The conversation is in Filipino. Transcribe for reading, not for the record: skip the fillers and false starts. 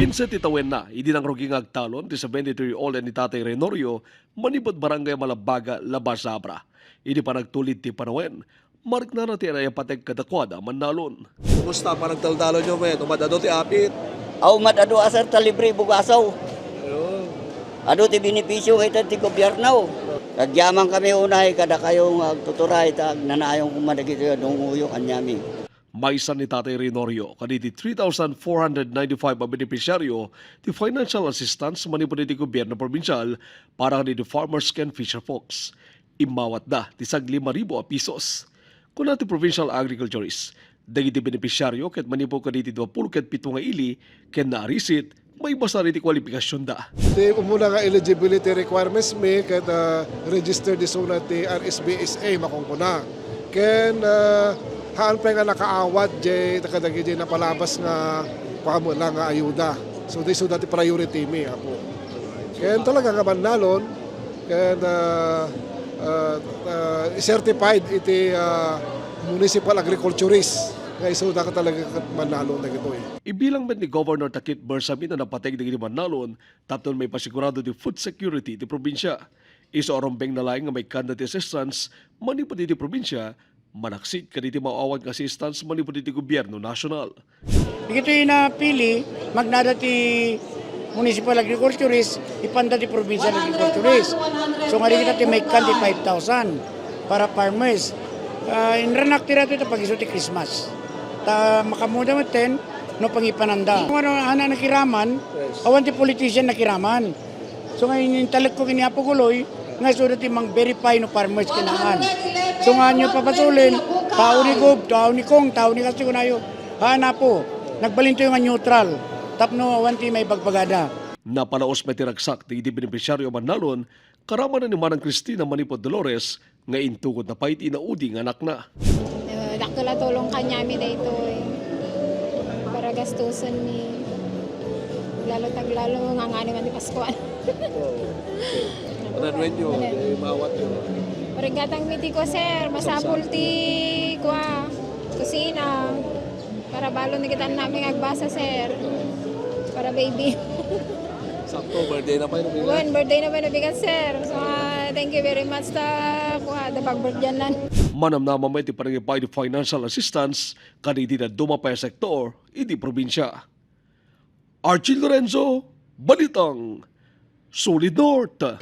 15 titawen na, hindi nang ruging agtalon, di 73-year-old ni Tatay Renorio, manipod barangay Malabaga, Labasabra. Hindi pa nagtulid ti panawen, marik na natin ay pateg kadakwada manalon. Kumusta pa nagtaldalo nyo, men? Umadado ti apit. Aw ado asar ta libre bugasaw. Ayun. Ado ti benepisyo kay ti gobyerno. Nagyamang kami unay kada kayong agtuturay ta nanayong kumadagito dong uyo kanyami. Maisan ni Tatay Renorio, kaniti 3,495 ang benepisyaryo ti financial assistance manipod ti gobyerno probinsyal para kaniti farmers can fisher folks. Imawat da ti sag 5,000 pesos. Kung ti provincial agriculturist, dagiti benepisyaryo ket manipod kaniti 27 nga ili ken naarisit may basa ti kwalifikasyon da. Di umuna nga eligibility requirements may kada register di suna ti RSBSA makongkuna. Ken haan pa nga nakaawat jay takadagi jay napalabas nga pamo lang nga ayuda. So di so dati priority mi apo. Ken talaga nga manalon ken certified iti municipal agriculturist. Nga iso ka talaga manalon na ito eh. Ibilang man ni Governor Takit Bersamin na napateg ng manalon, tapos may pasigurado di food security di probinsya. Iso arombeng na laing nga may candidate assistance manipod di probinsya, manaksik kaniti maawan nga assistance manipod di gobyerno nasyonal. Ito yung napili, magnada ti municipal agriculturist, ipanda ti provincial agriculturist. So nga rin kita may kandi 5,000 para farmers. Inranak tira ito pag-iso ti Christmas. Ta makamuda mo ten, no pangipananda. Kung ano ana nakiraman, awan ti politician nakiraman. So ngayon yung talag ko kiniapuguloy, nga sudat mang verify no farmers kinangan. So nga nyo papasulin, tao ni Gob, tao ni Kong, tao ni kasi kunayo. Hana po, nagbalinto yung neutral. Tapno awan ti may bagbagada. Napalaos may tiragsak ti benepisyaryo manalon, karaman na ni Manang Cristina Manipod Dolores, nga intugod na pait inaudi ng anak na. Dakto la tulong kanyami na ito para gastusan ni lalo taglalo nga nga naman ni Pascual. Pananuin nyo, mawat nyo. Parigatang miti ko sir, masapul ti kwa kusina para balo na kita namin agbasa sir para baby. Sakto, birthday na pa yun. One birthday na ba nabigan sir. So thank you very much ta kuha da pagbirthday nan. Manam na mamay ti parangipay di financial assistance kaniti na dumapay sektor iti probinsya. Archie Lorenzo, Balitang, Solid North.